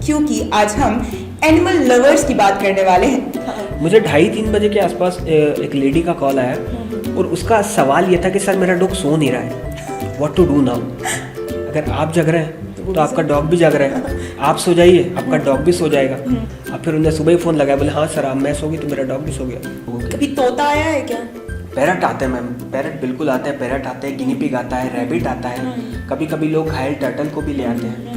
क्योंकि आज हम एनिमल लवर्स की बात करने वाले हैं। मुझे 2:30-3 बजे के आसपास एक लेडी का कॉल आया और उसका सवाल ये था कि सर मेरा डॉग सो नहीं रहा है, व्हाट टू डू नाउ। अगर आप जग रहे हैं तो आपका डॉग भी जग रहा है, आप सो जाइए आपका डॉग भी सो जाएगा। अब फिर उन्हें सुबह ही फ़ोन लगाया, बोले हाँ सर अब मैं सो गई तो मेरा डॉग भी सो गया। कभी तोता आया है क्या? पैरट आते हैं मैम, पैरट बिल्कुल आते हैं, पैरट आते हैं, गिनी पिग आता है, रैबिट आता है, कभी कभी लोग घायल टर्टल को भी ले आते हैं।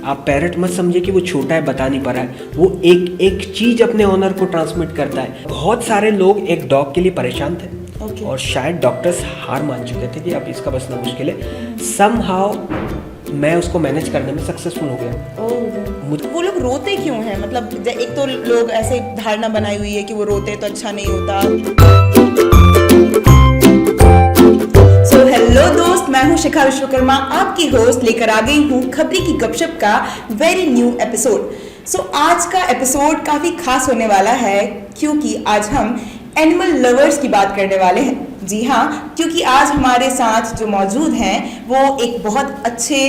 आप पैरट मत समझिए कि वो छोटा है बता नहीं पा रहा है, वो एक एक चीज़ अपने ओनर को ट्रांसमिट करता है। बहुत सारे लोग एक डॉग के लिए परेशान थे और शायद डॉक्टर्स हार मान चुके थे कि अब इसका बचना मुश्किल है। समहाउ मैं उसको मैनेज करने में सक्सेसफुल हो गया। वो लोग रोते क्यों हैं? मतलब एक तो लोग ऐसे धारणा बनाई हुई है कि वो रोते तो अच्छा नहीं होता। सो हेलो दोस्त, मैं हूँ शिखा विश्वकर्मा, आपकी होस्ट, लेकर आ गई हूँ खबरी की गपशप का वेरी न्यू एपिसोड। सो आज का एपिसोड काफी खास होने वाला है क्योंकि आज हम एनिमल लवर्स की बात करने वाले हैं। जी हाँ, क्योंकि आज हमारे साथ जो मौजूद हैं वो एक बहुत अच्छे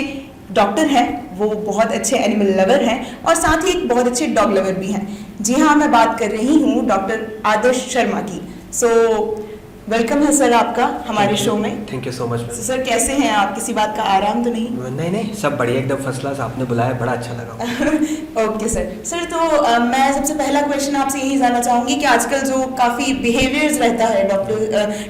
डॉक्टर हैं, वो बहुत अच्छे एनिमल लवर हैं और साथ ही एक बहुत अच्छे डॉग लवर भी हैं। जी हाँ, मैं बात कर रही हूँ डॉक्टर आदर्श शर्मा की। सो वेलकम है सर आपका हमारे शो में। Thank you so much. Sir कैसे हैं आप? किसी बात का आराम तो नहीं? नहीं सब बढ़िया, एकदम फर्स्ट क्लास। आपने बुलाया बड़ा अच्छा लगा। ओके सर तो मैं सबसे पहला क्वेश्चन आपसे यही जानना चाहूँगी कि आजकल जो काफ़ी बिहेवियर्स रहता है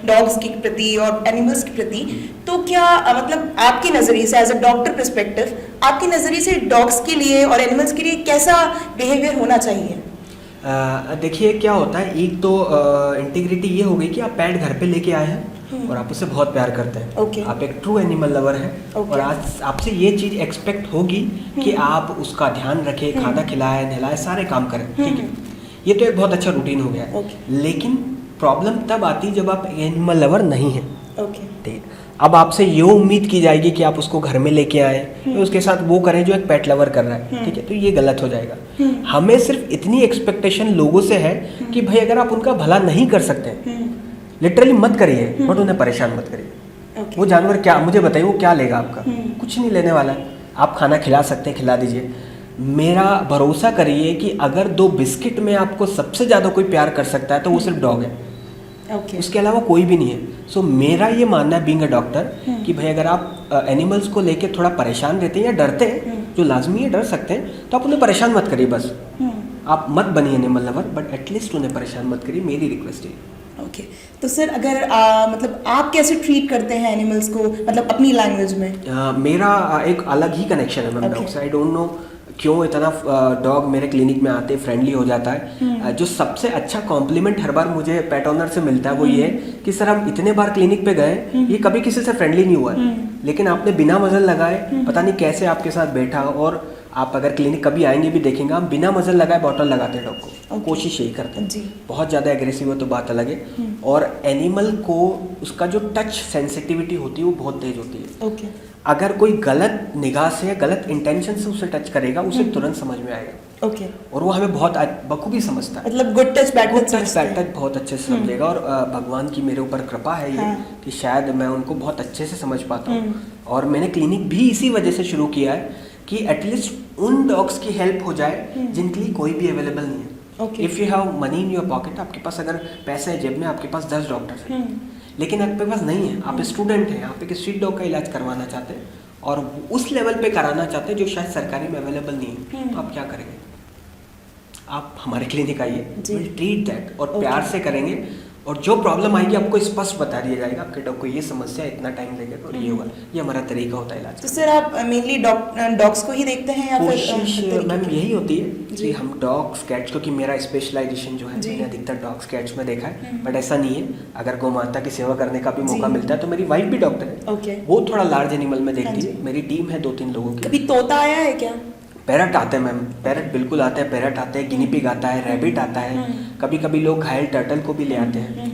डॉग्स के प्रति और एनिमल्स के प्रति, तो क्या मतलब आपके नज़रिए से एज अ डॉक्टर पर्सपेक्टिव, आपके नज़रिए से डॉग्स के लिए और एनिमल्स के लिए कैसा बिहेवियर होना चाहिए? देखिए क्या होता है, एक तो इंटीग्रिटी ये हो गई कि आप पेट घर पे लेके आए हैं और आप उससे बहुत प्यार करते हैं। आप एक ट्रू एनिमल लवर हैं और आज आपसे ये चीज़ एक्सपेक्ट होगी कि आप उसका ध्यान रखें, खाना खिलाएं, नहलाएं, सारे काम करें। ठीक है, ये तो एक बहुत अच्छा रूटीन हो गया है। लेकिन प्रॉब्लम तब आती जब आप एनिमल लवर नहीं हैं। ठीक, अब आपसे ये उम्मीद की जाएगी कि आप उसको घर में लेके आए तो उसके साथ वो करें जो एक पेट लवर कर रहा है। ठीक है, तो ये गलत हो जाएगा। हमें सिर्फ इतनी एक्सपेक्टेशन लोगों से है कि भाई अगर आप उनका भला नहीं कर सकते, लिटरली मत करिए, बट उन्हें परेशान मत करिए। वो जानवर क्या, मुझे बताइए वो क्या लेगा आपका? कुछ नहीं लेने वाला है। आप खाना खिला सकते हैं, खिला दीजिए। मेरा भरोसा करिए कि अगर 2 बिस्किट में आपको सबसे ज़्यादा कोई प्यार कर सकता है तो वो सिर्फ डॉग है। उसके अलावा कोई भी नहीं है। सो मेरा ये मानना है बीइंग अ डॉक्टर कि भाई अगर आप एनिमल्स को लेके थोड़ा परेशान रहते हैं या डरते हैं, जो लाजमी है, डर सकते हैं, तो आप उन्हें परेशान मत करिए। बस आप मत बनिए एनिमल लवर, बट एटलीस्ट उन्हें परेशान मत करिए, मेरी रिक्वेस्ट है। ओके, तो सर अगर मतलब आप कैसे ट्रीट करते हैं एनिमल्स को, मतलब अपनी लैंग्वेज में? मेरा एक अलग ही कनेक्शन है मैम डॉग से। आई डोंट नो क्यों इतना डॉग मेरे क्लिनिक में आते फ्रेंडली हो जाता है। जो सबसे अच्छा कॉम्प्लीमेंट हर बार मुझे पेट ओनर से मिलता है वो ये है कि सर हम इतने बार क्लिनिक पे गए, ये कभी किसी से फ्रेंडली नहीं हुआ है, लेकिन आपने बिना मजल लगाए पता नहीं कैसे आपके साथ बैठा। और आप अगर क्लिनिक कभी आएंगे भी देखेंगे, हम बिना मजल लगाए बॉटल लगाते हैं डॉग को। कोशिश यही करते हैं। बहुत ज़्यादा एग्रेसिव है तो बात अलग है। और एनिमल को उसका जो टच सेंसिटिविटी होती है वो बहुत तेज होती है। अगर कोई गलत निगाह से, गलत इंटेंशन से उसे टच करेगा, उसे तुरंत समझ में आएगा। और वो हमें बहुत बखूबी समझता है। मतलब गुड टच बैड टच बहुत अच्छे से समझेगा। और भगवान की मेरे ऊपर कृपा है ये कि शायद मैं उनको बहुत अच्छे से समझ पाता हूँ। और मैंने क्लिनिक भी इसी वजह से शुरू किया है कि एटलीस्ट उन डॉग्स की हेल्प हो जाए जिनके लिए कोई भी अवेलेबल नहीं है। If you have money in your pocket, आपके पास अगर पैसा है जेब में, आपके पास 10 डॉक्टर हैं, लेकिन आपके पास नहीं है, आप स्टूडेंट हैं, आप एक स्ट्रीट डॉग का इलाज करवाना चाहते हैं और उस लेवल पे कराना चाहते हैं जो शायद सरकारी में अवेलेबल नहीं है, तो आप क्या करेंगे? आप हमारे क्लिनिक आइए, विल ट्रीट दैट और प्यार से करेंगे। और जो प्रॉब्लम आएगी आपको स्पष्ट बता दिया जाएगा, आपके डॉग को ये समस्या है, इतना टाइम लगेगा और ये होगा। ये हमारा तरीका होता है इलाज। तो सर आप मेनली डॉग्स को ही देखते हैं या फिर मैम यही होती है कि हम डॉग्स कैट्स, क्योंकि मेरा स्पेशलाइजेशन जो है, मैंने अधिकतर डॉग्स कैट्स में देखा है। बट ऐसा नहीं है, अगर गौ माता की सेवा करने का भी मौका मिलता है तो मेरी वाइफ भी डॉक्टर है, वो थोड़ा लार्ज एनिमल में देखती है। मेरी टीम है 2-3 लोगों की। कभी तोता आया है क्या? पैरट आते हैं मैम, पैरट बिल्कुल आते हैं, पैरट आते हैं, गिनी पिग आता है, रैबिट आता है, कभी कभी लोग घायल टर्टल को भी ले आते हैं।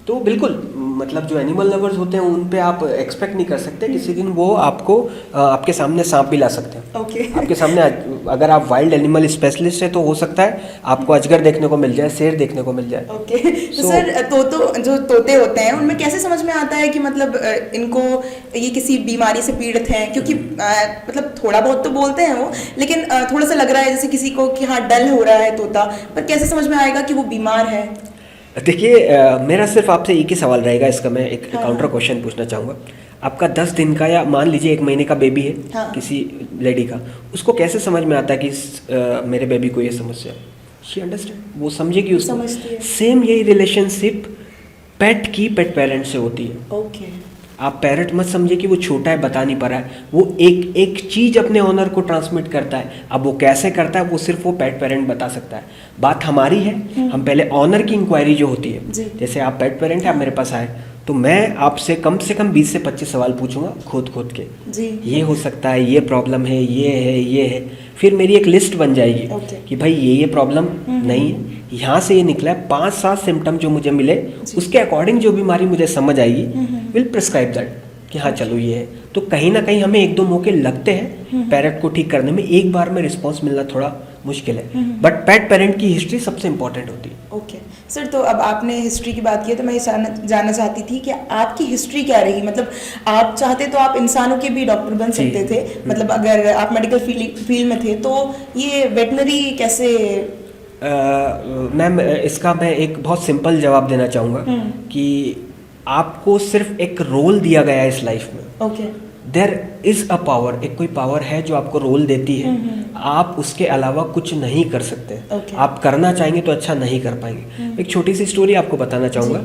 तो बिल्कुल मतलब जो एनिमल लवर्स होते हैं उन पे आप एक्सपेक्ट नहीं कर सकते, किसी दिन वो आपको आपके सामने सांप भी ला सकते हैं। ओके। आपके सामने अगर आप वाइल्ड एनिमल स्पेशलिस्ट है तो हो सकता है आपको अजगर देखने को मिल जाए, शेर देखने को मिल जाए। ओके। तो सर जो तोते होते हैं उनमें कैसे समझ में आता है कि मतलब इनको ये किसी बीमारी से पीड़ित हैं? क्योंकि मतलब थोड़ा बहुत तो बोलते हैं वो, लेकिन थोड़ा सा लग रहा है जैसे किसी को कि हाँ डल हो रहा है तोता, पर कैसे समझ में आएगा कि वो बीमार है? देखिए मेरा सिर्फ आपसे एक ही सवाल रहेगा, इसका मैं एक काउंटर क्वेश्चन पूछना चाहूँगा। आपका 10 दिन का या मान लीजिए 1 महीने का बेबी है, किसी लेडी का, उसको कैसे समझ में आता है कि मेरे बेबी को ये समस्या है? शी अंडरस्टैंड, वो समझेगी उसको। सेम यही रिलेशनशिप पेट की पेट पेरेंट से होती है। ओके। आप पेरेंट मत समझिए कि वो छोटा है बता नहीं पा रहा है, वो एक चीज अपने ऑनर को ट्रांसमिट करता है। अब वो कैसे करता है वो सिर्फ वो पेट पेरेंट बता सकता है। बात हमारी है, हम पहले ऑनर की इंक्वायरी जो होती है, जैसे आप पेट पेरेंट है, आप मेरे पास आए तो मैं आपसे कम से कम 20 से 25 सवाल पूछूंगा खोद के जी। ये हो सकता है, ये प्रॉब्लम है, ये है, फिर मेरी एक लिस्ट बन जाएगी कि भाई ये प्रॉब्लम नहीं है, यहाँ से ये निकला है, 5-7 सिम्टम जो मुझे मिले उसके अकॉर्डिंग जो बीमारी मुझे समझ आएगी विल प्रिस्क्राइब दैट कि हाँ चलो ये है। तो कहीं ना कहीं हमें 1-2 मौके लगते हैं पेरेंट को ठीक करने में, एक बार में रिस्पॉन्स मिलना थोड़ा मुश्किल है, बट पेट पेरेंट की हिस्ट्री सबसे इंपॉर्टेंट होती है। ओके सर, तो अब आपने हिस्ट्री की बात की है तो मैं ये जानना चाहती थी कि आपकी हिस्ट्री क्या रही? मतलब आप चाहते तो आप इंसानों के भी डॉक्टर बन सकते थे, मतलब अगर आप मेडिकल फील्ड में थे, तो ये वेटनरी कैसे? मैम इसका मैं एक बहुत सिंपल जवाब देना चाहूँगा कि आपको सिर्फ एक रोल दिया गया है इस लाइफ में। Okay. There is a power, एक कोई पावर है जो आपको रोल देती है, आप उसके अलावा कुछ नहीं कर सकते। आप करना चाहेंगे तो अच्छा नहीं कर पाएंगे। एक छोटी सी स्टोरी आपको बताना चाहूँगा।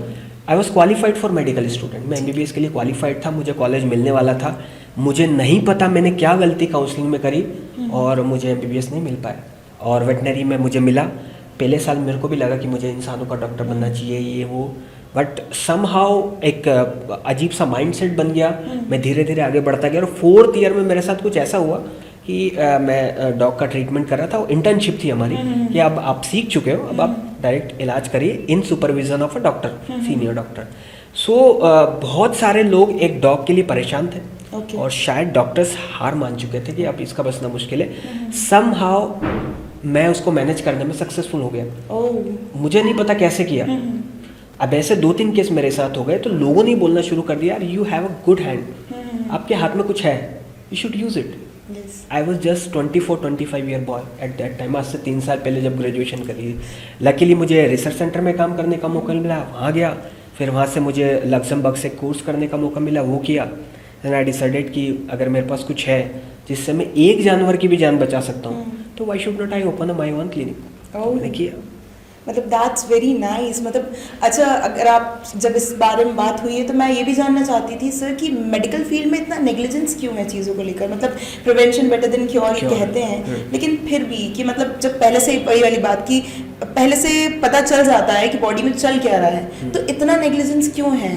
I was qualified for medical student, मैं MBBS के लिए क्वालिफाइड था, मुझे कॉलेज मिलने वाला था, मुझे नहीं पता मैंने क्या गलती काउंसलिंग में करी और मुझे MBBS नहीं मिल पाया, और वेटनरी में मुझे मिला। पहले साल मेरे को भी लगा कि मुझे इंसानों का डॉक्टर बनना चाहिए ये वो, बट समहाउ एक अजीब सा माइंडसेट बन गया। मैं धीरे धीरे आगे बढ़ता गया और 4th ईयर में मेरे साथ कुछ ऐसा हुआ कि मैं डॉग का ट्रीटमेंट कर रहा था। वो इंटर्नशिप थी हमारी कि अब आप सीख चुके हो, अब आप डायरेक्ट इलाज करिए in supervision of a doctor, senior doctor. So बहुत सारे लोग एक डॉग के लिए परेशान थे और शायद डॉक्टर्स हार मान चुके थे कि अब इसका बचना मुश्किल है। समहाउ मैं उसको मैनेज करने में सक्सेसफुल हो गया। मुझे नहीं पता कैसे किया। अब ऐसे 2-3 केस मेरे साथ हो गए तो लोगों ने बोलना शुरू कर दिया, यार you have a good hand, आपके हाथ में कुछ है, you should use it. I was just 24-25 year boy at that time, आज से 3 साल पहले जब ग्रेजुएशन करी। लकीली मुझे रिसर्च सेंटर में काम करने का मौका मिला, वहाँ गया, फिर वहाँ से मुझे लक्समबर्ग से कोर्स करने का मौका मिला, वो किया। देन आई डिसाइडेड कि अगर मेरे पास कुछ है जिससे मैं एक जानवर की भी जान बचा सकता हूँ तो why should not I open my own clinic. मैंने किया। मतलब दैट्स वेरी नाइस। मतलब अच्छा, अगर आप जब इस बारे में बात हुई है तो मैं ये भी जानना चाहती थी सर कि मेडिकल फील्ड में इतना नेग्लिजेंस क्यों है चीज़ों को लेकर? मतलब प्रिवेंशन बेटर देन क्योर कहते हैं, लेकिन फिर भी कि मतलब जब पहले से ही बड़ी वाली बात की पहले से पता चल जाता है कि बॉडी में चल क्या रहा है, तो इतना नेग्लिजेंस क्यों है?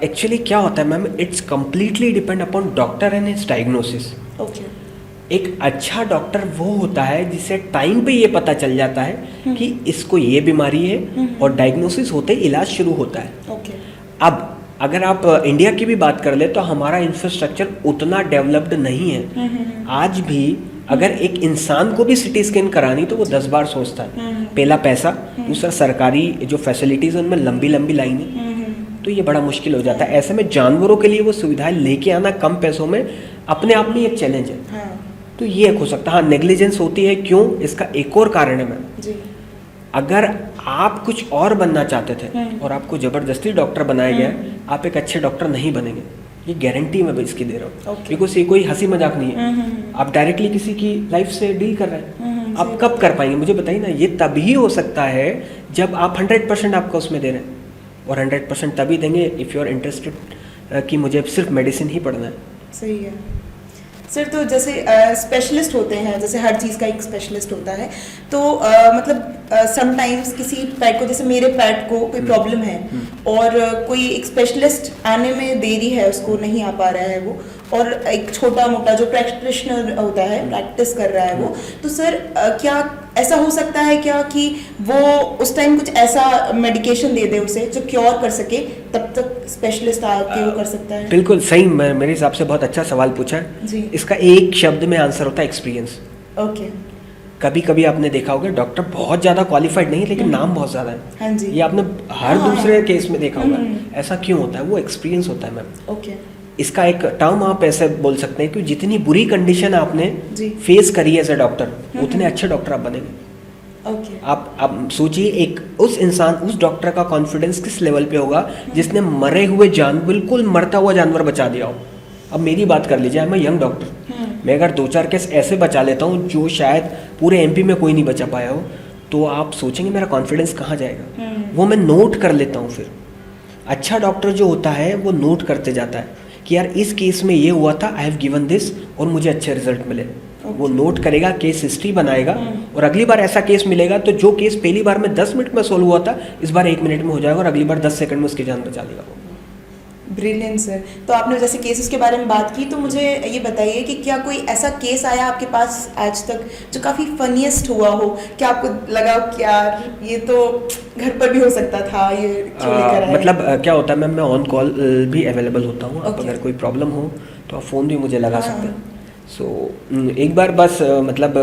एक्चुअली क्या होता है ma'am, it's completely depend upon doctor and his diagnosis. Okay. एक अच्छा डॉक्टर वो होता है जिसे टाइम पे ये पता चल जाता है कि इसको ये बीमारी है और डायग्नोसिस होते ही इलाज शुरू होता है। ओके। अब अगर आप इंडिया की भी बात कर ले तो हमारा इंफ्रास्ट्रक्चर उतना डेवलप्ड नहीं है। आज भी अगर एक इंसान को भी सिटी स्कैन करानी तो वो 10 बार सोचता है। पहला पैसा, दूसरा सरकारी जो फैसिलिटीज उनमें लंबी लंबी लाइनें, तो ये बड़ा मुश्किल हो जाता है। ऐसे में जानवरों के लिए वो सुविधाएं लेके आना कम पैसों में अपने आप में एक चैलेंज है। तो ये हो सकता है। हाँ, नेग्लिजेंस होती है। क्यों? इसका एक और कारण है मैम, अगर आप कुछ और बनना चाहते थे और आपको जबरदस्ती डॉक्टर बनाया गया, आप एक अच्छे डॉक्टर नहीं बनेंगे, ये गारंटी मैं इसकी दे रहा हूँ। बिकॉज ये कोई हंसी मजाक नहीं है। आप डायरेक्टली किसी की लाइफ से डील कर रहे हैं। आप कब कर पाएंगे मुझे बताइए ना। ये तभी हो सकता है जब आप 100% आपका उसमें दे रहे हैं, और 100% तभी देंगे इफ़ यू आर इंटरेस्टेड कि मुझे सिर्फ मेडिसिन ही पढ़ना है। सही है सर। तो जैसे स्पेशलिस्ट होते हैं, जैसे हर चीज़ का एक स्पेशलिस्ट होता है, तो मतलब समटाइम्स किसी पेट को, जैसे मेरे पेट को कोई प्रॉब्लम है और कोई एक स्पेशलिस्ट आने में देरी है, उसको नहीं आ पा रहा है वो, और एक छोटा मोटा जो प्रैक्टिशनर होता है प्रैक्टिस कर रहा है वो, तो सर क्या ऐसा हो सकता है क्या कि वो उस टाइम कुछ ऐसा मेडिकेशन दे दे उसे जो क्योर कर सके, तब तक स्पेशलिस्ट आके वो कर सकता है? बिल्कुल सही, मेरे हिसाब से बहुत अच्छा सवाल पूछा है जी। इसका एक शब्द में आंसर होता है एक्सपीरियंस। ओके। कभी कभी आपने देखा होगा डॉक्टर बहुत ज़्यादा क्वालिफाइड नहीं है लेकिन नाम बहुत ज़्यादा है। हाँ जी। ये आपने हर हाँ, दूसरे हाँ। केस में देखा होगा। ऐसा क्यों होता है? वो एक्सपीरियंस होता है मैम। ओके। इसका एक टर्म आप ऐसे बोल सकते हैं कि जितनी बुरी कंडीशन आपने जी। फेस करी एज ए डॉक्टर, उतने अच्छे डॉक्टर आप बनेंगे। ओके। आप सोचिए, एक उस इंसान, उस डॉक्टर का कॉन्फिडेंस किस लेवल पे होगा जिसने मरे हुए बिल्कुल मरता हुआ जानवर बचा दिया हो। अब मेरी बात कर लीजिए, मैं यंग डॉक्टर, मैं अगर 2-4 केस ऐसे बचा लेता हूँ जो शायद पूरे एमपी में कोई नहीं बचा पाया हो, तो आप सोचेंगे मेरा कॉन्फिडेंस कहाँ जाएगा। वो मैं नोट कर लेता हूँ। फिर अच्छा डॉक्टर जो होता है वो नोट करते जाता है कि यार इस केस में ये हुआ था, आई हैव गिवन दिस और मुझे अच्छे रिजल्ट मिले। वो नोट करेगा, केस हिस्ट्री बनाएगा, और अगली बार ऐसा केस मिलेगा तो जो केस पहली बार में 10 मिनट में सोल्व हुआ था, इस बार 1 मिनट में हो जाएगा और अगली बार 10 सेकंड में उसकी जान बचा लेगा। Brilliant sir. तो आपने जैसे केसेस के बारे में बात की, तो मुझे ये बताइए कि क्या कोई ऐसा केस आया आपके पास आज तक जो काफ़ी फनीएस्ट हुआ हो, क्या आपको लगा कि यार ये तो घर पर भी हो सकता था, ये क्यों लेकर आए? मतलब क्या होता है मैम, मैं ऑन कॉल भी अवेलेबल होता हूँ। आप अगर कोई प्रॉब्लम हो तो आप फ़ोन भी मुझे लगा सकते हैं। सो एक बार बस मतलब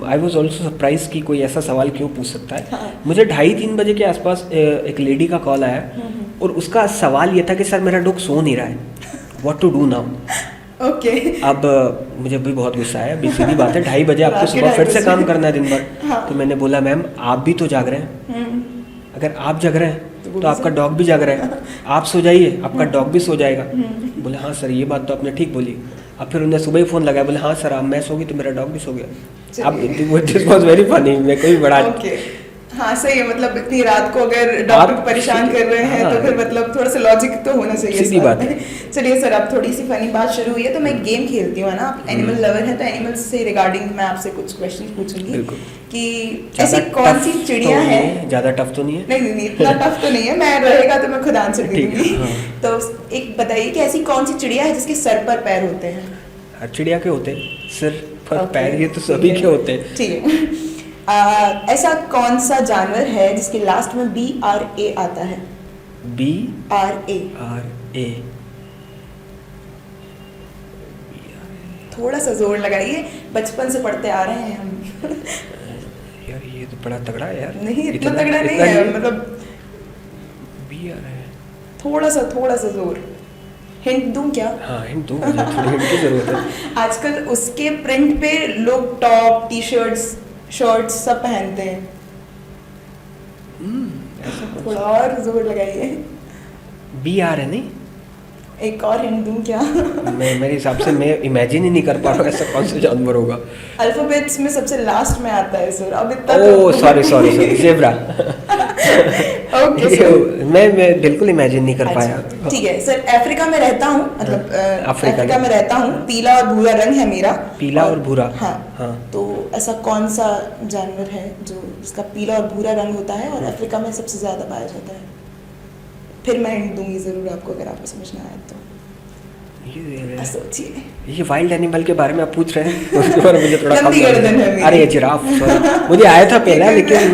आई वॉज ऑल्सो सरप्राइज कि कोई ऐसा सवाल क्यों पूछ सकता है। मुझे 2:30-3 बजे के आसपास एक लेडी का कॉल आया और उसका सवाल ये था कि सर मेरा डॉग सो नहीं रहा है, what to do now. Okay. अब मुझे भी बहुत गुस्सा आया। अभी सीधी बात है, 2:30 बजे आपको सुबह फिर से काम करना है दिन भर। तो मैंने बोला मैम आप भी तो जाग रहे हैं, अगर आप जग रहे हैं तो आपका डॉग भी जाग रहा है, आप सो जाइए आपका डॉग भी सो जाएगा। बोले हाँ सर ये बात तो आपने ठीक बोली। अब फिर उन्हें सुबह ही फ़ोन लगाया, बोले हाँ सर अब मैं सो गई तो मेरा डॉग भी सो गया। अब दिस वाज वेरी फनी। मैं कोई बड़ा हाँ सही है, मतलब इतनी रात को अगर डॉक्टर को परेशान कर रहे हैं तो फिर मतलब थोड़ा सा लॉजिक तो होना चाहिए। सीधी बात है। चलिए सर, अब थोड़ी सी फनी बात शुरू हुई है तो मैं गेम खेलती हूँ ना, आप एनिमल लवर हैं तो एनिमल्स से रिगार्डिंग मैं आपसे कुछ क्वेश्चन पूछूंगी कि ऐसी कौन सी चिड़िया है। ज़्यादा टफ तो नहीं है? नहीं इतना टफ तो नहीं है, मैं रहेगा तो मैं खुद आंसर दे दूंगी। तो एक बताइए कि ऐसी कौन सी चिड़िया है जिसके सर पर पैर होते हैं? हर चिड़िया के होते हैं सिर पर पैर, ये तो सभी के होते हैं। ठीक है। ऐसा कौन सा जानवर है जिसके लास्ट में BRA आता है? BRA। थोड़ा सा जोर लगाइए, बचपन से पढ़ते आ रहे हैं हम। यार ये तो बड़ा तगड़ा है यार। नहीं इतना तगड़ा नहीं है, मतलब BRA। थोड़ा सा जोर। हिंट दूं क्या? हाँ हिंट दूं, मुझे थोड़ी हिंट की जरूरत है। आजकल उसके प्रिंट पे लोग टॉप, टी-शर्ट्स, शर्ट्स सब पहनते हैं। थोड़ा और जोर लगाइए। BRA नहीं? एक और हिंट दूं क्या? मेरे हिसाब से मैं इमेजिन ही नहीं कर पा रहा हूँ ऐसा कौन सा जानवर होगा। अल्फाबेट्स में सबसे लास्ट में आता है सर। अब इतना oh sorry zebra. Okay sir, मैं बिल्कुल इमेजिन नहीं कर पाया। ठीक है सर। अफ्रीका में रहता हूँ, मतलब अफ्रीका में रहता हूँ, पीला और भूरा रंग है मेरा। पीला और भूरा? हाँ। तो ऐसा कौन सा जानवर है जो जिसका पीला और भूरा रंग होता है और अफ्रीका में सबसे ज्यादा पाया जाता है? फिर मैं हिंट दूंगी जरूर आपको अगर आपको समझ ना आए तो। सोचिए, ये वाइल्ड एनिमल के बारे में आप पूछ रहे हैं, उसके बारे में मुझे थोड़ा लंबी गर्दन है मेरी। अरे जिराफ, मुझे आया था पहला लेकिन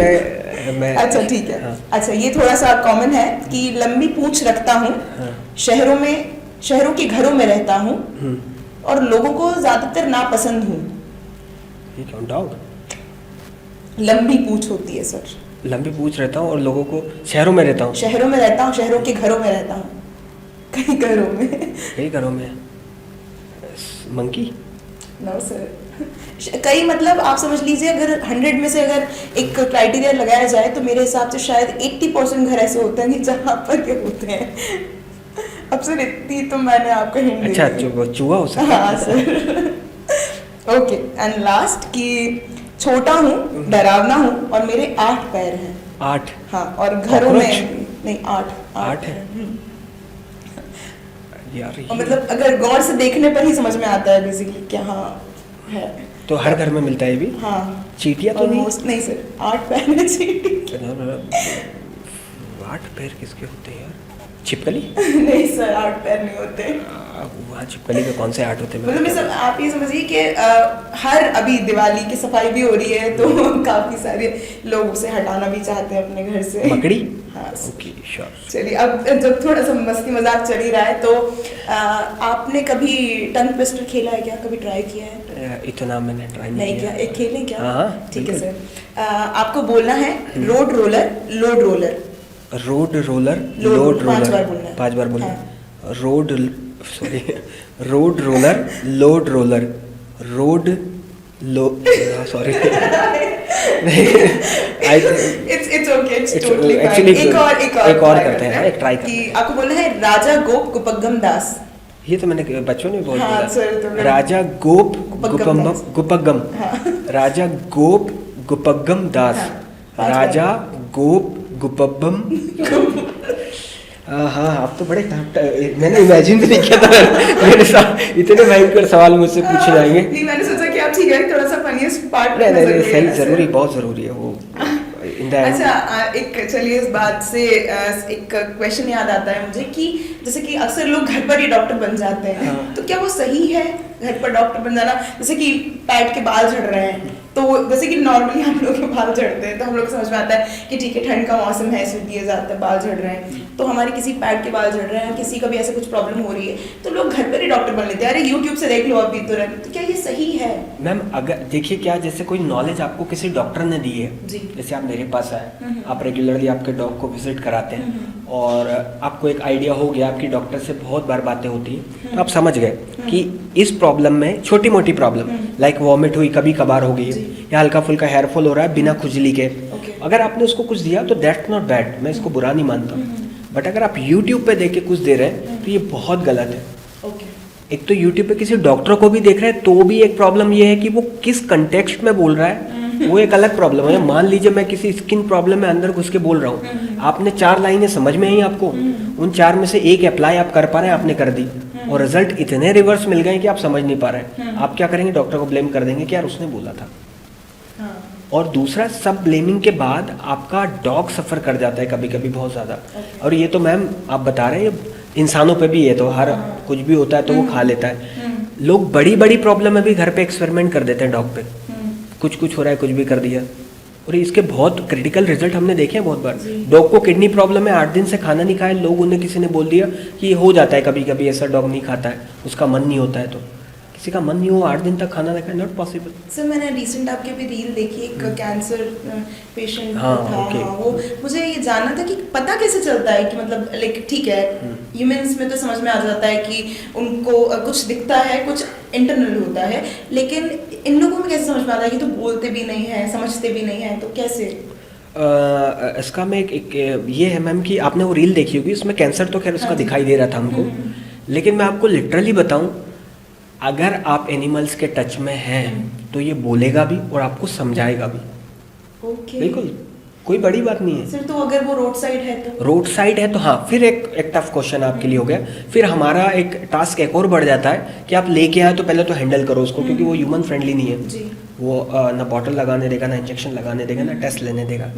मैं अच्छा ठीक है। हाँ। अच्छा ये थोड़ा सा कॉमन है कि लंबी पूंछ रखता हूँ, शहरों के घरों में रहता हूँ और लोगों को ज्यादातर नापसंद हूँ। ये कौन? डॉग? लंबी पूंछ होती है सर। लंबी पूंछ रहता हूँ और लोगों को शहरों में रहता हूँ। शहरों में रहता हूँ, शहरों के घरों में रहता हूँ। कई घरों में मंकी? No sir. कई मतलब आप समझ लीजिए अगर 100 में से अगर एक क्राइटेरिया लगाया जाए तो मेरे हिसाब से शायद 80% घर ऐसे होते हैं जहाँ पर ये होते हैं। अब सर इतनी तो मैंने आपको हिंट। अच्छा चूहा हो सकता है? हाँ सर। ओके एंड लास्ट कि छोटा हूँ, डरावना हूँ और मेरे 8 पैर हैं। 8? हाँ। और घरों में नहीं 8 है। यार और मतलब अगर गौर से देखने पर ही समझ में आता है बेसिकली क्या हाँ है। तो हर घर में मिलता है भी? हाँ। चींटियां तो नहीं सर, 8 पैर में चींटी। 8 पैर किसके होते हैं यार? छिपकली? नहीं सर, 8 पैर नहीं होते। वहाँ छिपकली के कौन से 8 होते हैं? मतलब आप ये समझिए कि हर अभी दिवाली की सफाई भी हो रही है तो काफी सारे लोग उसे हटाना भी चाहते हैं अपने घर से। मकड़ी? हाँ। Okay, sure. चलिए, अब जब थोड़ा सा मस्ती मजाक चल ही रहा है तो आपने कभी टंग ट्विस्टर खेला है क्या? कभी ट्राई किया है? इतना मैंने ट्राई नहीं किया। एक खेलें क्या? हाँ, ठीक है सर। आपको बोलना है road roller load roller. Road roller load roller. 5 बार बोलना है। 5 बार बोलना है। Road road roller load roller road low sorry it's okay, it's totally fine. एक और करते हैं, एक ट्राई करते हैं। आपको बोलना है राजा गोप गुपग्गम दास। ये तो मैंने बच्चों ने बोल हाँ, दिया। राजा गोप गुपग्गम। राजा गोप गुपग्गम दास। राजा गोप गुपग्गम। हाँ, आप तो बड़े मैंने इमेजिन भी नहीं किया था मेरे साथ इतने भयंकर सवाल मुझसे पूछे जाएंगे। नहीं, मैंने सोचा कि आप ठीक है, थोड़ा सा फनीस्ट पार्ट। नहीं, सही, जरूरी, बहुत जरूरी है वो। अच्छा, एक चलिए इस बात से एक क्वेश्चन याद आता है मुझे कि जैसे कि अक्सर लोग घर पर ही डॉक्टर बन जाते हैं। हाँ। तो क्या वो सही है घर पर डॉक्टर बन जाना? जैसे कि पैट के बाल झड़ रहे हैं तो जैसे कि नॉर्मली हम लोग के बाल झड़ते हैं तो हम लोग को समझ में आता है कि ठीक है, ठंड का मौसम है, सर्दी है, ज़्यादातर बाल झड़ रहे हैं। तो हमारे किसी पैट के बाल झड़ रहे हैं, किसी का भी ऐसे कुछ प्रॉब्लम हो रही है तो लोग घर पर ही डॉक्टर बन लेते हैं। अरे यूट्यूब से देख लो अभी तुरंत। तो क्या ये सही है? मैम, अगर देखिए, क्या जैसे कोई नॉलेज आपको किसी डॉक्टर ने दी है जी। जैसे आप मेरे पास आए, आप रेगुलरली आपके डॉग को विजिट कराते हैं और आपको एक आइडिया हो गया, आपकी डॉक्टर से बहुत बार बातें होती हैं, तो आप समझ गए कि इस प्रॉब्लम में छोटी मोटी प्रॉब्लम लाइक वॉमिट हुई कभी कभार हो गई या हल्का फुल्का हेयर फॉल हो रहा है बिना खुजली के, अगर आपने उसको कुछ दिया तो दैट्स नॉट बैड, मैं इसको बुरा नहीं मानता। बट अगर आप यूट्यूब पे देख के कुछ दे रहे हैं तो ये बहुत गलत है। एक तो यूट्यूब पे किसी डॉक्टर को भी देख रहे हैं तो भी एक प्रॉब्लम ये है कि वो किस कंटेक्स्ट में बोल रहा है, वो एक अलग प्रॉब्लम है। मान लीजिए मैं किसी स्किन प्रॉब्लम में अंदर घुस के बोल रहा हूँ, आपने 4 लाइनें समझ में आई आपको, उन 4 में से एक अप्लाई आप कर पा रहे हैं, आपने कर दी और रिजल्ट इतने रिवर्स मिल गए कि आप समझ नहीं पा रहे हैं। आप क्या करेंगे? डॉक्टर को ब्लेम कर देंगे कि यार उसने बोला था। और दूसरा, सब ब्लेमिंग के बाद आपका डॉग सफ़र कर जाता है कभी कभी बहुत ज़्यादा। और ये तो मैम आप बता रहे हैं इंसानों पे भी, ये तो हर कुछ भी होता है तो वो खा लेता है। लोग बड़ी बड़ी प्रॉब्लम में भी घर पे एक्सपेरिमेंट कर देते हैं डॉग पे, कुछ हो रहा है, कुछ भी कर दिया, और इसके बहुत क्रिटिकल रिजल्ट हमने देखे हैं बहुत बार। डॉग को किडनी प्रॉब्लम है, 8 दिन से खाना नहीं खाया, लोग उन्हें किसी ने बोल दिया कि हो जाता है कभी कभी ऐसा, डॉग नहीं खाता है, उसका मन नहीं होता है। तो किसी का मन नहीं हो 8 दिन तक खाना ना खाए, नॉट पॉसिबल। सर, मैंने रिसेंट आपके भी रील देखी, एक कैंसर पेशेंट था। ओके। वो मुझे ये जानना था कि पता कैसे चलता है कि मतलब लाइक ठीक है, ह्यूमंस में तो समझ में आ जाता है कि उनको कुछ दिखता है, कुछ इंटरनल होता है, लेकिन इन लोगों में कैसे समझ में आता है कि तो बोलते भी नहीं है, समझते भी नहीं है, तो कैसे? इसका में एक ये है मैम कि आपने वो रील देखी होगी, उसमें कैंसर तो खैर उसका दिखाई दे रहा था हमको, लेकिन मैं आपको लिटरली बताऊं, अगर आप एनिमल्स के टच में हैं तो ये बोलेगा भी और आपको समझाएगा भी। बिल्कुल, कोई बड़ी बात नहीं है। सर, तो अगर वो रोड साइड है तो? रोड साइड है तो हाँ, फिर एक टफ क्वेश्चन आपके लिए हो गया। फिर हमारा एक टास्क एक और बढ़ जाता है कि आप लेके आए तो पहले तो हैंडल करो उसको, क्योंकि वो ह्यूमन फ्रेंडली नहीं है जी। वो ना बॉटल लगाने देगा, ना इंजेक्शन लगाने देगा, ना टेस्ट लेने देगा।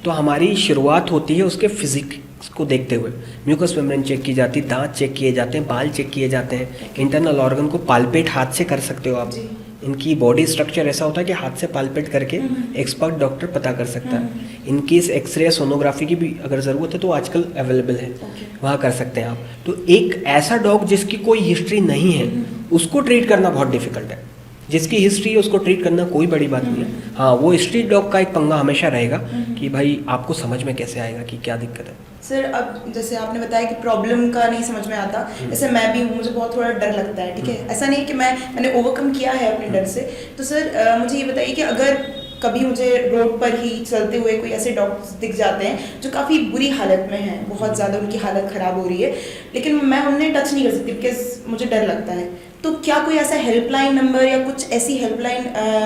तो हमारी शुरुआत होती है उसके फिजिक्स को देखते हुए। म्यूकस मेम्ब्रेन चेक की जाती है, दांत चेक किए जाते हैं, बाल चेक किए जाते हैं, इंटरनल ऑर्गन को पाल्पेट हाथ से कर सकते हो आप। इनकी बॉडी स्ट्रक्चर ऐसा होता है कि हाथ से पाल्पेट करके एक्सपर्ट डॉक्टर पता कर सकता है। इनकेस एक्सरे सोनोग्राफी की भी अगर ज़रूरत है तो आजकल अवेलेबल है, वहाँ कर सकते हैं आप। तो एक ऐसा डॉग जिसकी कोई हिस्ट्री नहीं है उसको ट्रीट करना बहुत डिफिकल्ट है। जिसकी हिस्ट्री है उसको ट्रीट करना कोई बड़ी बात नहीं है। हाँ, वो स्ट्रीट डॉग का एक पंगा हमेशा रहेगा कि भाई आपको समझ में कैसे आएगा कि क्या दिक्कत है। सर, अब जैसे आपने बताया कि प्रॉब्लम का नहीं समझ में आता, जैसे मैं भी हूँ, मुझे बहुत थोड़ा डर लगता है, ठीक है, ऐसा नहीं कि मैंने ओवरकम किया है अपने डर से। तो सर मुझे ये बताइए कि अगर कभी मुझे रोड पर ही चलते हुए कोई ऐसे डॉग्स दिख जाते हैं जो काफ़ी बुरी हालत में हैं, बहुत ज़्यादा उनकी हालत ख़राब हो रही है, लेकिन मैं उन्हें टच नहीं कर सकती बिकॉज मुझे डर लगता है, तो क्या कोई ऐसा हेल्पलाइन नंबर या कुछ ऐसी हेल्पलाइन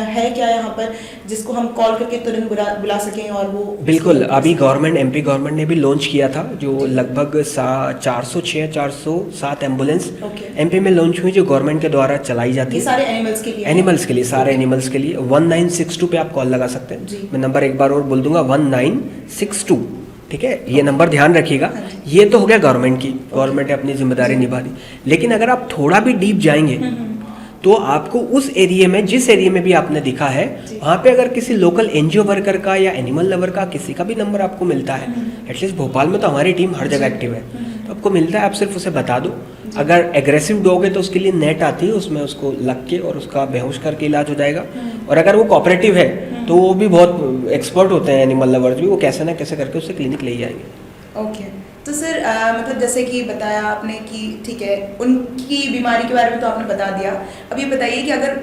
है क्या यहाँ पर जिसको हम कॉल करके तुरंत बुला सकें? और वो बिल्कुल, अभी एमपी गवर्नमेंट ने भी लॉन्च किया था, जो लगभग 406-407 एम्बुलेंस एमपी में लॉन्च हुई, जो गवर्नमेंट के द्वारा चलाई जाती है। सारे एनिमल्स के लिए सारे एनिमल्स के लिए 1962 पे आप कॉल लगा सकते हैं। मैं नंबर एक बार और बोल दूंगा, 1962, ठीक है, ये नंबर ध्यान रखिएगा। ये तो हो गया गवर्नमेंट की, गवर्नमेंट ने अपनी जिम्मेदारी निभा दी। लेकिन अगर आप थोड़ा भी डीप जाएंगे तो आपको उस एरिया में, जिस एरिया में भी आपने दिखा है, वहाँ पे अगर किसी लोकल एनजीओ वर्कर का या एनिमल लवर का किसी का भी नंबर आपको मिलता है, एटलीस्ट भोपाल में तो हमारी टीम हर जगह एक्टिव है, तो आपको मिलता है, आप सिर्फ उसे बता दो। अगर एग्रेसिव डॉग है तो उसके लिए नेट आती है, उसमें उसको लग के और उसका बेहोश करके इलाज हो जाएगा। और अगर वो कोऑपरेटिव है तो वो भी बहुत एक्सपर्ट होते हैं एनिमल लवर्स भी, वो कैसे ना कैसे करके उससे क्लिनिक ले जाएंगे। ओके, तो सर मतलब जैसे कि बताया आपने कि ठीक है, उनकी बीमारी के बारे में तो आपने बता दिया। अब ये बताइए कि अगर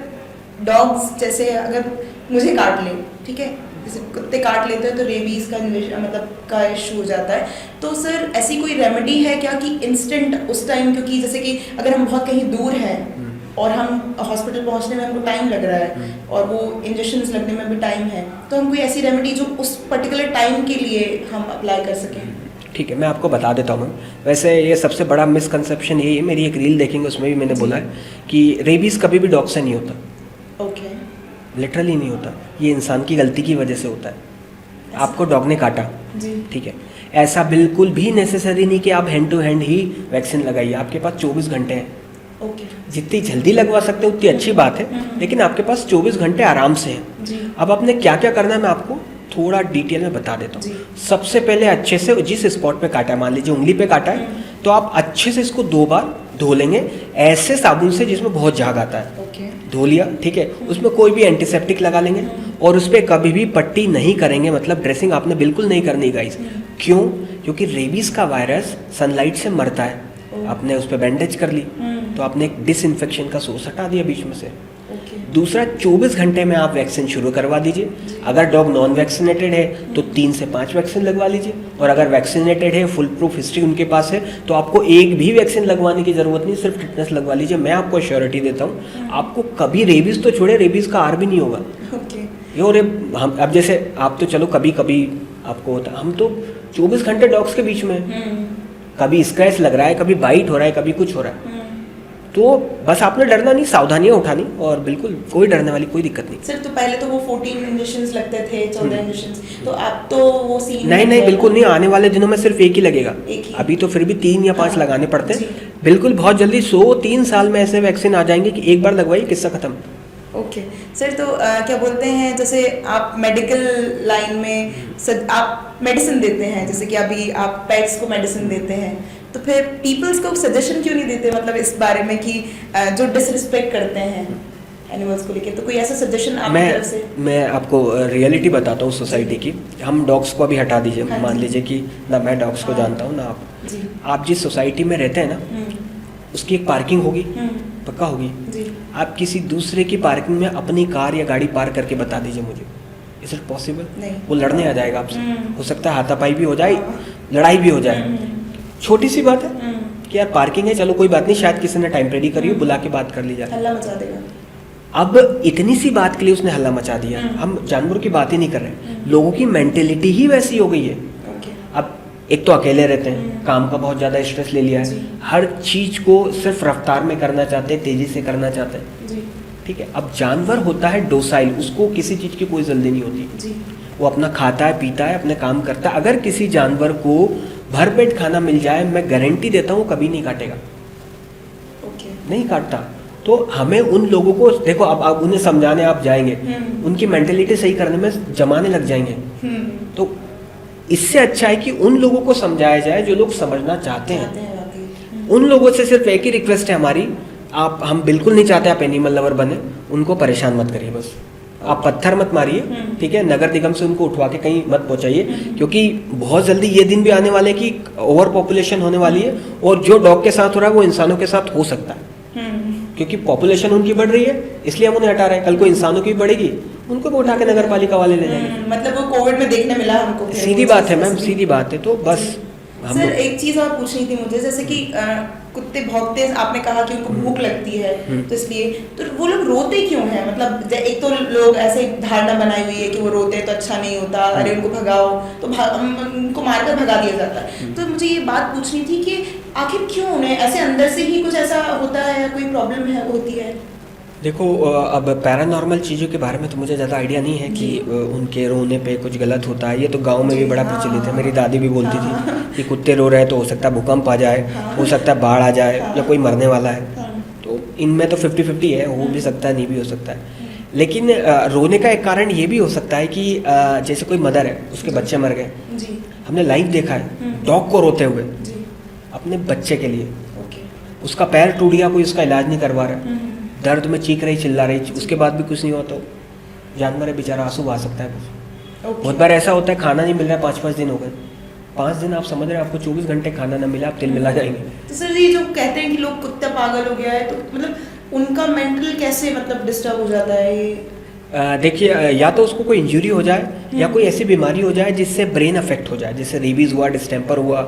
डॉग्स जैसे अगर मुझे काट ले, ठीक है, जैसे कुत्ते काट लेते हैं तो रेबीज का मतलब का इशू हो जाता है, तो सर ऐसी कोई रेमेडी है क्या कि इंस्टेंट उस टाइम, क्योंकि जैसे कि अगर हम बहुत कहीं दूर हैं और हम हॉस्पिटल पहुंचने में हमको टाइम लग रहा है और वो इंजेक्शंस लगने में भी टाइम है, तो हम कोई ऐसी रेमेडी जो उस पर्टिकुलर टाइम के लिए हम अप्लाई कर सकें? ठीक है, मैं आपको बता देता हूँ। वैसे ये सबसे बड़ा मिसकंसेप्शन यही है, मेरी एक रील देखेंगे उसमें भी मैंने बोला है कि रेबीज़ कभी भी डॉग से नहीं होता। ओके, लिटरली नहीं होता, ये इंसान की गलती की वजह से होता है। आपको डॉग ने काटा, ठीक है, ऐसा बिल्कुल भी नेसेसरी नहीं कि आप हैंड टू हैंड ही वैक्सीन लगाइए। आपके पास 24 घंटे हैं, जितनी जल्दी लगवा सकते हैं उतनी अच्छी बात है, लेकिन आपके पास 24 घंटे आराम से हैं। अब आपने क्या क्या करना है मैं आपको थोड़ा डिटेल में बता देता हूँ। सबसे पहले अच्छे से जिस स्पॉट पे काटा है, मान लीजिए उंगली पे काटा है, तो आप अच्छे से इसको 2 बार धो लेंगे, ऐसे साबुन से जिसमें बहुत झाग आता है। धो लिया, ठीक है, उसमें कोई भी एंटीसेप्टिक लगा लेंगे और उस पर कभी भी पट्टी नहीं करेंगे, मतलब ड्रेसिंग आपने बिल्कुल नहीं करनी गाइस। क्यों? क्योंकि रेबीज का वायरस सनलाइट से मरता है। आपने उस पर बैंडेज कर ली तो आपने एक डिसइंफेक्शन का सोर्स हटा दिया बीच में से। दूसरा, 24 घंटे में आप वैक्सीन शुरू करवा दीजिए। अगर डॉग नॉन वैक्सीनेटेड है तो 3 से 5 वैक्सीन लगवा लीजिए, और अगर वैक्सीनेटेड है, फुल प्रूफ हिस्ट्री उनके पास है, तो आपको एक भी वैक्सीन लगवाने की जरूरत नहीं, सिर्फ टिटनेस लगवा लीजिए। मैं आपको एश्योरिटी देता हूँ, आपको कभी रेबीज तो छोड़े, रेबीज का आर भी नहीं होगा। हम अब जैसे आप तो चलो कभी कभी आपको होता, हम तो 24 घंटे डॉग्स के बीच में, कभी स्क्रैच लग रहा है, कभी बाइट हो रहा है, कभी कुछ हो रहा है, तो बस आपने डरना नहीं, सावधानियां उठानी, और बिल्कुल कोई डरने वाली कोई दिक्कत नहीं। सर तो पहले तो वो 14 इंजेक्शंस लगते थे, 14 इंजेक्शंस, तो अब तो वो सीन नहीं बिल्कुल नहीं, आने वाले दिनों में सिर्फ एक ही लगेगा। अभी तो फिर भी 3 या 5 लगाने पड़ते हैं, बिल्कुल बहुत जल्दी 103 साल में ऐसे वैक्सीन आ जाएंगे कि एक बार लगवाइए, किस्सा खत्म। ओके सर, तो क्या बोलते हैं, जैसे आप मेडिकल लाइन में आप मेडिसिन देते हैं, जैसे कि अभी आप पेट्स को मेडिसिन देते हैं, तो फिर पीपल्स को सजेशन क्यों नहीं देते, मतलब इस बारे में कि जो डिसरिस्पेक्ट करते हैं एनिमल्स को लेकर, तो कोई ऐसा सजेशन आपकी तरफ से? मैं आपको रियलिटी बताता हूँ सोसाइटी की। हम डॉग्स को अभी हटा दीजिए, मान लीजिए कि ना मैं डॉग्स को जानता हूँ ना आप जिस सोसाइटी में रहते हैं ना, उसकी एक पार्किंग होगी, पक्का होगी। आप किसी दूसरे की पार्किंग में अपनी कार या गाड़ी पार्क करके बता दीजिए मुझे, इज इट पॉसिबल? वो लड़ने आ जाएगा आपसे, हो सकता है हाथापाई भी हो जाए, लड़ाई भी हो जाए। छोटी सी बात है कि यार पार्किंग है, चलो कोई बात नहीं, शायद किसी ने टेम्परेरी करी हो, बुला के बात कर ली जाए, हल्ला मचा देगा। अब इतनी सी बात के लिए उसने हल्ला मचा दिया। हम जानवरों की बात ही नहीं कर रहे, लोगों की मेंटेलिटी ही वैसी हो गई है। अब एक तो अकेले रहते हैं, काम का बहुत ज़्यादा स्ट्रेस ले लिया है, हर चीज़ को सिर्फ रफ्तार में करना चाहते हैं, तेज़ी से करना चाहते हैं, ठीक है। अब जानवर होता है डोसाइल, उसको किसी चीज़ की कोई जल्दी नहीं होती, वो अपना खाता है, पीता है, अपने काम करता है। अगर किसी जानवर को भरपेट खाना मिल जाए, मैं गारंटी देता हूँ कभी नहीं काटेगा, नहीं काटता। तो हमें उन लोगों को देखो, अब आप उन्हें समझाने आप जाएंगे, उनकी मेंटेलिटी सही करने में जमाने लग जाएंगे, तो इससे अच्छा है कि उन लोगों को समझाया जाए जो लोग समझना चाहते हैं। उन लोगों से सिर्फ एक ही रिक्वेस्ट है हमारी, हम बिल्कुल नहीं चाहते आप एनिमल लवर बने, उनको परेशान मत करिए, बस आप पत्थर मत मारिए, ठीक है। नगर निगम से उनको उठवा के कहीं मत पहुंचाइए, क्योंकि बहुत जल्दी ये दिन भी आने वाले कि ओवर पॉपुलेशन होने वाली है, और जो डॉग के साथ हो रहा है वो इंसानों के साथ हो सकता है, क्योंकि पॉपुलेशन उनकी बढ़ रही है, इसलिए हम उन्हें हटा रहे हैं। कल को इंसानों की बढ़ेगी, उनको भी उठा के नगर पालिका वाले ले जाएंगे। मतलब वो कोविड में देखने मिला हमको, सीधी बात है मैम, सीधी बात है। तो बस सर एक चीज और पूछनी थी मुझे, जैसे कि कुत्ते भौंकते, आपने कहा कि उनको भूख लगती है, तो इसलिए तो वो लोग रोते क्यों हैं? मतलब एक तो लोग ऐसे धारणा बनाई हुई है कि वो रोते हैं तो अच्छा नहीं होता, अरे उनको भगाओ, तो उनको मारकर भगा दिया जाता है। तो मुझे ये बात पूछनी थी कि आखिर क्यों उन्हें ऐसे अंदर से ही कुछ ऐसा होता है, कोई प्रॉब्लम है होती है? देखो अब पैरानॉर्मल चीज़ों के बारे में तो मुझे ज़्यादा आइडिया नहीं है कि उनके रोने पे कुछ गलत होता है। ये तो गांव में भी बड़ा प्रचलित है। मेरी दादी भी बोलती थी कि कुत्ते रो रहे हैं तो हो सकता है भूकंप आ जाए, हो सकता है बाढ़ आ जाए, या कोई मरने वाला है। तो इनमें तो 50-50 है, हो भी सकता है, नहीं भी हो सकता है। लेकिन रोने का एक कारण ये भी हो सकता है कि जैसे कोई मदर है, उसके बच्चे मर गए, हमने लाइव देखा है डॉग को रोते हुए अपने बच्चे के लिए। उसका पैर टूट गया, कोई उसका इलाज नहीं करवा रहा, दर्द में चीख रही, चिल्ला रही, उसके बाद भी कुछ नहीं हुआ, तो जानवर है बेचारा, आंसू बहा सकता है कुछ। बहुत बार ऐसा होता है खाना नहीं मिल रहा है, 5-5 दिन हो गए, 5 दिन आप समझ रहे हैं, आपको 24 घंटे खाना ना मिला, आप तिल मिला जाएंगे। तो सर ये जो कहते हैं कि लोग कुत्ता पागल हो गया है, तो मतलब उनका मेंटल कैसे मतलब डिस्टर्ब हो जाता है ये? देखिए, या तो उसको कोई इंजरी हो जाए या कोई ऐसी बीमारी हो जाए जिससे ब्रेन अफेक्ट हो जाए, जैसे रेबीज हुआ, डिस्टेम्पर हुआ,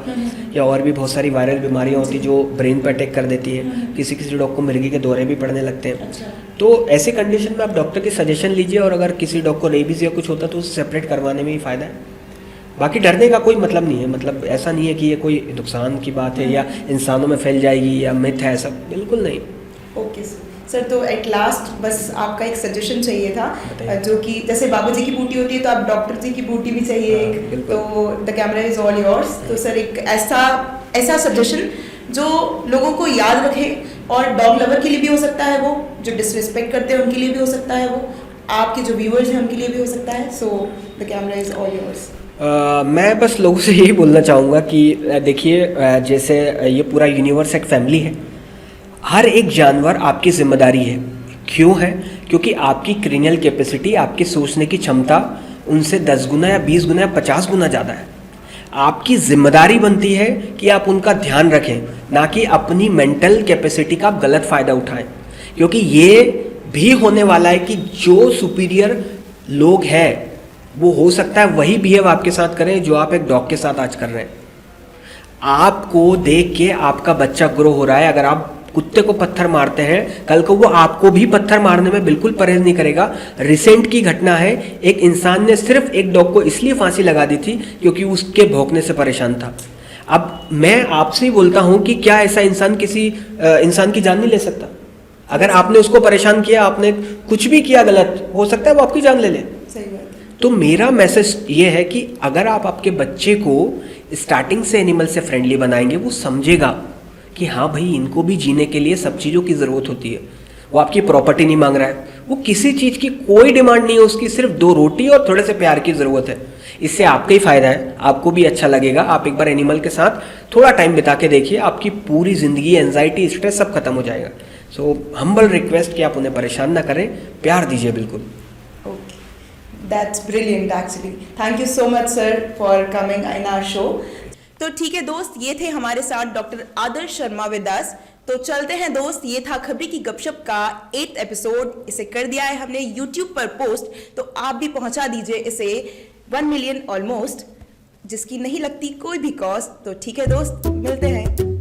या और भी बहुत सारी वायरल बीमारियां होती जो ब्रेन पर अटैक कर देती है। किसी किसी डॉग को मिर्गी के दौरे भी पड़ने लगते हैं। तो ऐसे कंडीशन में आप डॉक्टर की सजेशन लीजिए, और अगर किसी डॉग को रेबीज या कुछ होता है तो उसे सेपरेट करवाने में ही फ़ायदा है। बाकी डरने का कोई मतलब नहीं है, मतलब ऐसा नहीं है कि ये कोई नुकसान की बात है या इंसानों में फैल जाएगी या मिथ है, ऐसा बिल्कुल नहीं। ओके सर, तो एट लास्ट बस आपका एक सजेशन चाहिए था, जो कि जैसे बाबा जी की बूटी होती है तो आप डॉक्टर जी की बूटी भी चाहिए एक, तो the camera is all yours. तो सर एक ऐसा सजेशन जो लोगों को याद रखे, और डॉग लवर के लिए भी हो सकता है, वो जो डिसरिस्पेक्ट करते हैं उनके लिए भी हो सकता है, वो आपके जो व्यूअर्स हैं उनके लिए भी हो सकता है। So the camera is all yours. मैं बस लोगों से यही बोलना चाहूँगा कि देखिए, जैसे ये पूरा यूनिवर्स एक फैमिली है, हर एक जानवर आपकी जिम्मेदारी है। क्यों है? क्योंकि आपकी क्रिनियल कैपेसिटी, आपकी सोचने की क्षमता उनसे 10 गुना या 20 गुना या 50 गुना ज़्यादा है। आपकी जिम्मेदारी बनती है कि आप उनका ध्यान रखें, ना कि अपनी मेंटल कैपेसिटी का आप गलत फ़ायदा उठाएं। क्योंकि ये भी होने वाला है कि जो सुपीरियर लोग हैं वो हो सकता है वही बिहेव आपके साथ करें जो आप एक डॉग के साथ आज कर रहे हैं। आपको देख के आपका बच्चा ग्रो हो रहा है। अगर आप कुत्ते को पत्थर मारते हैं, कल को वो आपको भी पत्थर मारने में बिल्कुल परहेज नहीं करेगा। रिसेंट की घटना है, एक इंसान ने सिर्फ एक डॉग को इसलिए फांसी लगा दी थी क्योंकि उसके भौंकने से परेशान था। अब मैं आपसे ही बोलता हूं कि क्या ऐसा इंसान किसी इंसान की जान नहीं ले सकता? अगर आपने उसको परेशान किया, आपने कुछ भी किया गलत, हो सकता है वो आपकी जान ले ले। सही बात। तो मेरा मैसेज ये है कि अगर आप आपके बच्चे को स्टार्टिंग से एनिमल से फ्रेंडली बनाएंगे, वो समझेगा कि हाँ भाई, इनको भी जीने के लिए सब चीज़ों की ज़रूरत होती है। वो आपकी प्रॉपर्टी नहीं मांग रहा है, वो किसी चीज़ की कोई डिमांड नहीं है, उसकी सिर्फ 2 रोटी और थोड़े से प्यार की ज़रूरत है। इससे आपका ही फ़ायदा है, आपको भी अच्छा लगेगा। आप एक बार एनिमल के साथ थोड़ा टाइम बिता के देखिए, आपकी पूरी ज़िंदगी, एंजाइटी, स्ट्रेस सब खत्म हो जाएगा। सो हम्बल रिक्वेस्ट कि आप उन्हें परेशान ना करें, प्यार दीजिए बिल्कुल। That's brilliant actually. Thank you so much sir for coming in our show. तो ठीक है दोस्त, ये थे हमारे साथ doctor Adarsh Sharma with us. तो चलते हैं दोस्त, ये था खबरी की गपशप का 8th एपिसोड। इसे कर दिया है हमने YouTube पर पोस्ट, तो आप भी पहुंचा दीजिए इसे 1 मिलियन ऑलमोस्ट, जिसकी नहीं लगती कोई भी कॉस्ट। तो ठीक है दोस्त, मिलते हैं।